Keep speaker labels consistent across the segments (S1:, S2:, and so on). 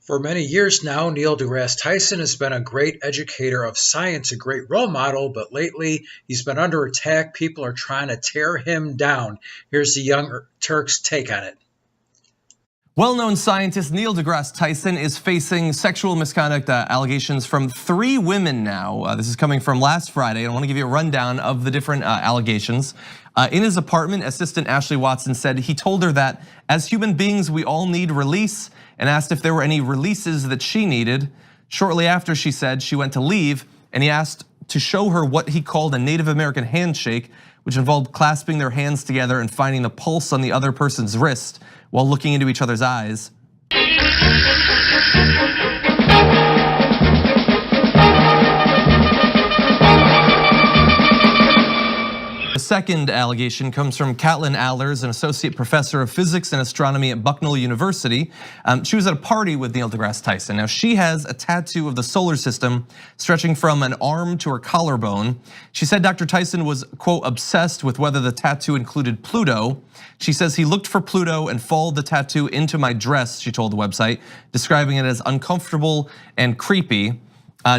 S1: For many years now, Neil deGrasse Tyson has been a great educator of science, a great role model, but lately he's been under attack. People are trying to tear him down. Here's the Young Turks' take on it.
S2: Well-known scientist Neil deGrasse Tyson is facing sexual misconduct allegations from 3 women now. This is coming from last Friday. I want to give you a rundown of the different allegations. In his apartment, assistant Ashley Watson said he told her that as human beings, we all need release, and asked if there were any releases that she needed. Shortly after, she said she went to leave, and he asked to show her what he called a Native American handshake, which involved clasping their hands together and finding the pulse on the other person's wrist while looking into each other's eyes. The second allegation comes from Caitlin Allers, an associate professor of physics and astronomy at Bucknell University. She was at a party with Neil deGrasse Tyson. Now, she has a tattoo of the solar system stretching from an arm to her collarbone. She said Dr. Tyson was, quote, obsessed with whether the tattoo included Pluto. She says he looked for Pluto and followed the tattoo into my dress, she told the website, describing it as uncomfortable and creepy.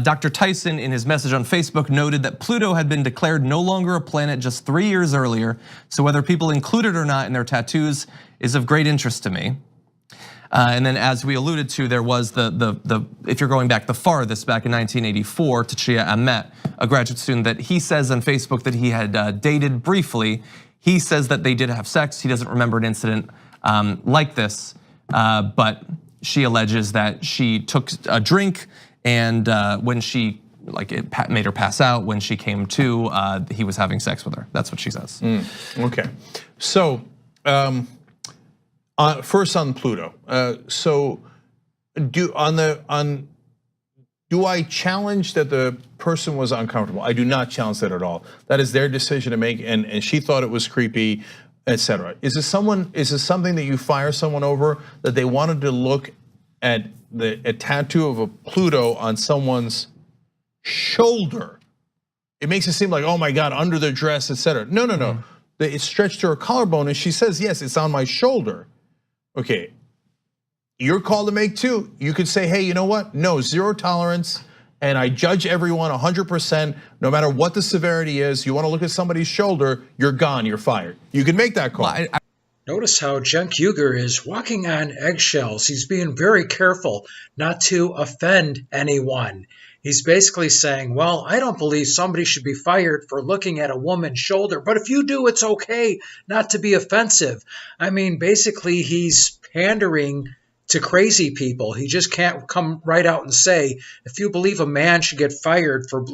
S2: Dr. Tyson, in his message on Facebook, noted that Pluto had been declared no longer a planet just 3 years earlier, so whether people include it or not in their tattoos is of great interest to me. And then, as we alluded to, there was if you're going back the farthest, back in 1984, Tachia Ahmet, a graduate student that he says on Facebook that he had dated briefly. He says that they did have sex. He doesn't remember an incident like this, but she alleges that she took a drink, and when she, it made her pass out, when she came to, he was having sex with her. That's what she says.
S3: Okay, so first on Pluto. So do I challenge that the person was uncomfortable? I do not challenge that at all. That is their decision to make, and she thought it was creepy, etc. Is this something that you fire someone over, that they wanted to look at a tattoo of a Pluto on someone's shoulder? It makes it seem like, oh my God, under their dress, etc. No. It's stretched to her collarbone, and she says, yes, it's on my shoulder. Okay, your call to make too. You could say, hey, you know what? No, 0 tolerance, and I judge everyone 100%, no matter what the severity is. You want to look at somebody's shoulder, you're gone, you're fired. You can make that call.
S1: Well, Notice how Cenk Uygur is walking on eggshells. He's being very careful not to offend anyone. He's basically saying, well, I don't believe somebody should be fired for looking at a woman's shoulder, but if you do, it's okay not to be offensive. I mean, basically, he's pandering to crazy people. He just can't come right out and say, if you believe a man should get fired for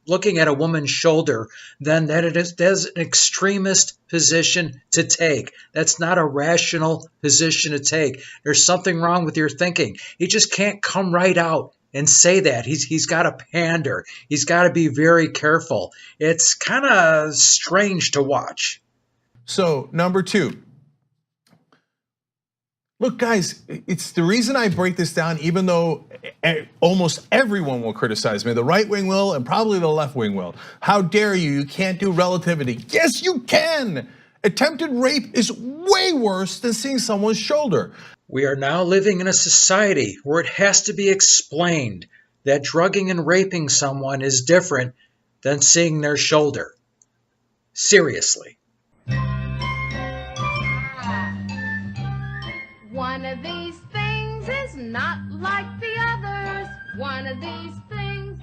S1: looking at a woman's shoulder, then that's an extremist position to take. That's not a rational position to take. There's something wrong with your thinking. He just can't come right out and say that. He's got to pander. He's got to be very careful. It's kind of strange to watch.
S3: So number 2. Look, guys, it's the reason I break this down, even though almost everyone will criticize me. The right wing will, and probably the left wing will. How dare you? You can't do relativity. Yes, you can. Attempted rape is way worse than seeing someone's shoulder.
S1: We are now living in a society where it has to be explained that drugging and raping someone is different than seeing their shoulder. Seriously.
S4: One of these things is not like the others. One of these things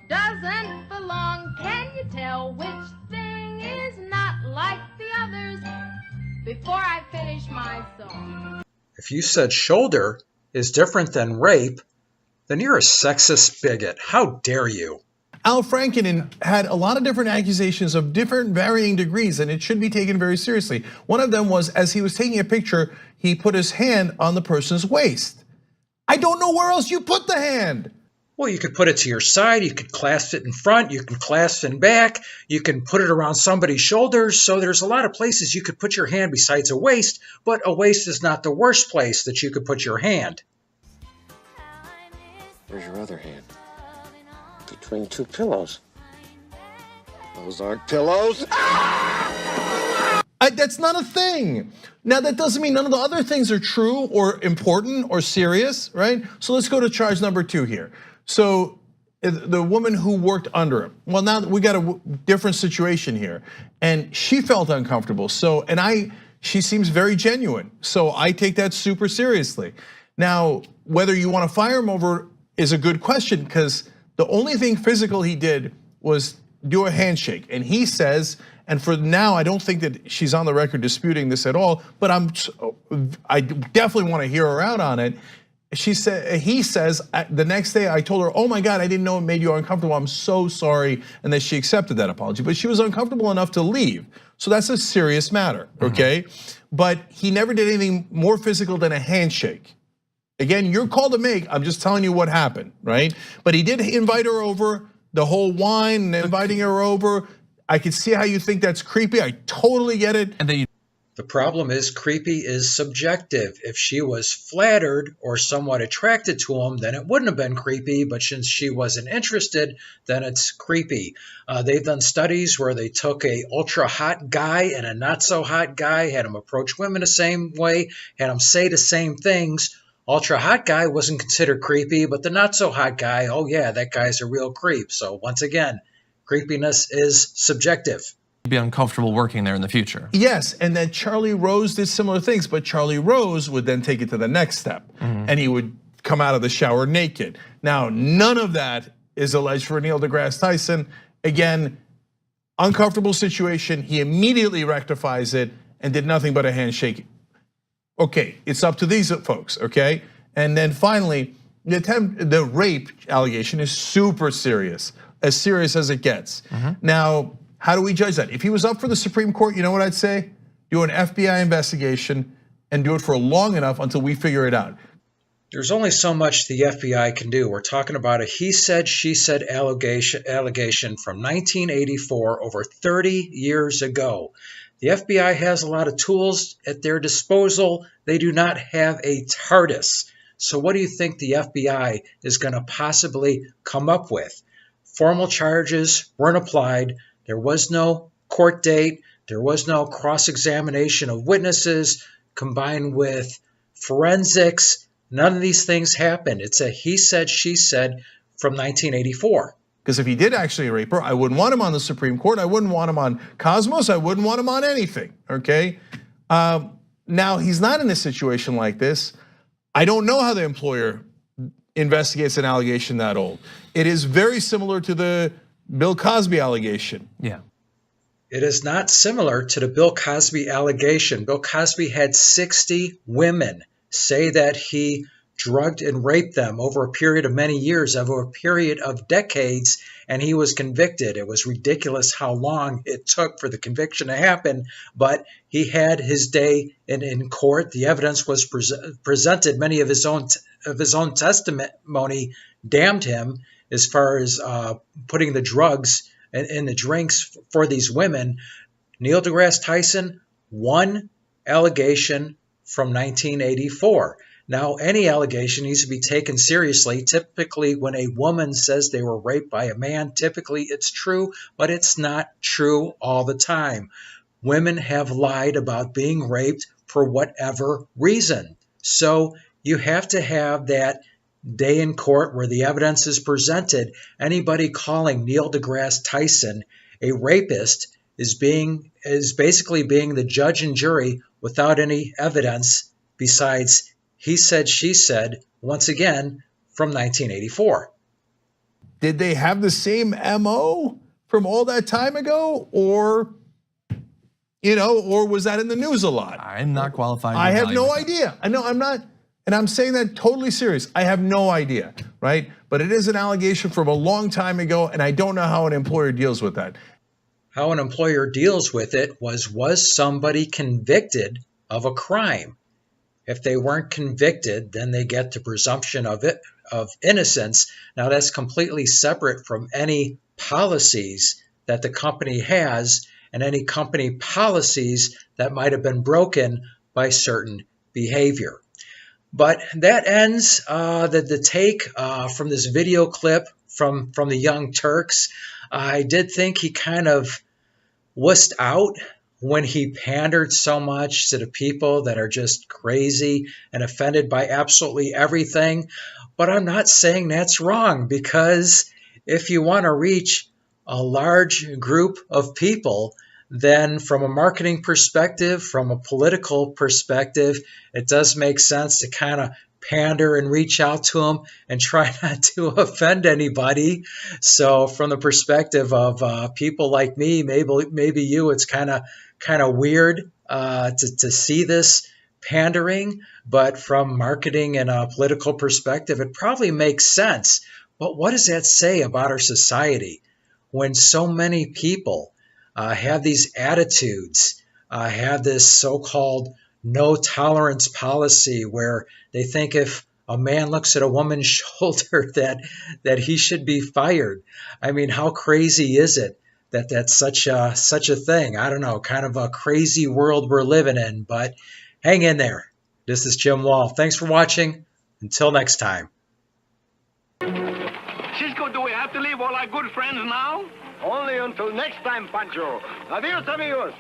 S4: doesn't belong. Can you tell which thing is not like the others? Before I finish my song.
S1: If you said shoulder is different than rape, then you're a sexist bigot. How dare you?
S3: Al Franken had a lot of different accusations of different varying degrees, and it should be taken very seriously. One of them was, as he was taking a picture, he put his hand on the person's waist. I don't know where else you put the hand.
S1: Well, you could put it to your side, you could clasp it in front, you can clasp it in back, you can put it around somebody's shoulders. So there's a lot of places you could put your hand besides a waist, but a waist is not the worst place that you could put your hand.
S5: Where's your other hand? Between 2 pillows. Those aren't pillows.
S3: That's not a thing. Now, that doesn't mean none of the other things are true or important or serious, right? So let's go to charge number 2 here. So the woman who worked under him. Well, now we got a different situation here, and she felt uncomfortable. So, she seems very genuine. So I take that super seriously. Now, whether you want to fire him over is a good question, because the only thing physical he did was do a handshake, and he says, and for now, I don't think that she's on the record disputing this at all, but I definitely want to hear her out on it. He says, the next day I told her, oh my God, I didn't know it made you uncomfortable. I'm so sorry. And then she accepted that apology, but she was uncomfortable enough to leave. So that's a serious matter, okay? But he never did anything more physical than a handshake. Again, your call to make, I'm just telling you what happened, right? But he did invite her over, the whole wine and inviting her over. I can see how you think that's creepy. I totally get it.
S2: And then
S1: The problem is creepy is subjective. If she was flattered or somewhat attracted to him, then it wouldn't have been creepy, but since she wasn't interested, then it's creepy. They've done studies where they took a ultra hot guy and a not so hot guy, had him approach women the same way, had him say the same things. Ultra hot guy wasn't considered creepy, but the not so hot guy, oh yeah, that guy's a real creep. So once again, creepiness is subjective.
S2: be uncomfortable working there in the future.
S3: Yes, and then Charlie Rose did similar things, but Charlie Rose would then take it to the next step, and he would come out of the shower naked. Now, none of that is alleged for Neil deGrasse Tyson. Again, uncomfortable situation, he immediately rectifies it and did nothing but a handshake. Okay, it's up to these folks, okay? And then finally, the rape allegation is super serious as it gets. Now, how do we judge that? If he was up for the Supreme Court, you know what I'd say? Do an FBI investigation and do it for long enough until we figure it out.
S1: There's only so much the FBI can do. We're talking about a he said, she said allegation from 1984, over 30 years ago. The FBI has a lot of tools at their disposal. They do not have a TARDIS. So what do you think the FBI is going to possibly come up with? Formal charges weren't applied. There was no court date. There was no cross-examination of witnesses combined with forensics. None of these things happened. It's a he said, she said from 1984.
S3: Because if he did actually rape her, I wouldn't want him on the Supreme Court. I wouldn't want him on Cosmos. I wouldn't want him on anything, okay? Now, he's not in a situation like this. I don't know how the employer investigates an allegation that old. It is very similar to the Bill Cosby allegation.
S2: Yeah.
S1: It is not similar to the Bill Cosby allegation. Bill Cosby had 60 women say that he drugged and raped them over a period of many years, over a period of decades, and he was convicted. It was ridiculous how long it took for the conviction to happen, but he had his day in court. The evidence was presented. Many of his own testimony damned him as far as putting the drugs in the drinks for these women. Neil deGrasse Tyson, one allegation from 1984. Now, any allegation needs to be taken seriously. Typically, when a woman says they were raped by a man, typically it's true, but it's not true all the time. Women have lied about being raped for whatever reason. So you have to have that day in court where the evidence is presented. Anybody calling Neil deGrasse Tyson a rapist is basically being the judge and jury without any evidence besides he said, she said, once again, from 1984.
S3: Did they have the same MO from all that time ago? Or was that in the news a lot?
S2: I'm not qualified.
S3: I have no idea. I know I'm not, and I'm saying that totally serious. I have no idea, right? But it is an allegation from a long time ago, and I don't know how an employer deals with that.
S1: How an employer deals with it was somebody convicted of a crime? If they weren't convicted, then they get the presumption of innocence. Now that's completely separate from any policies that the company has and any company policies that might have been broken by certain behavior. But that ends the take from this video clip from the Young Turks. I did think he kind of wussed out when he pandered so much to the people that are just crazy and offended by absolutely everything. But I'm not saying that's wrong, because if you want to reach a large group of people, then from a marketing perspective, from a political perspective, it does make sense to kind of pander and reach out to them and try not to offend anybody. So from the perspective of people like me, maybe you, it's kind of weird to see this pandering, but from marketing and a political perspective, it probably makes sense. But what does that say about our society when so many people have these attitudes, have this so-called no tolerance policy where they think if a man looks at a woman's shoulder that he should be fired? I mean, how crazy is it that that's such a thing? I don't know, kind of a crazy world we're living in, but hang in there. This is Jim Wall. Thanks for watching. Until next time.
S6: Cisco, do we have to leave all our good friends now? Only until next time, Pancho. Adios, amigos.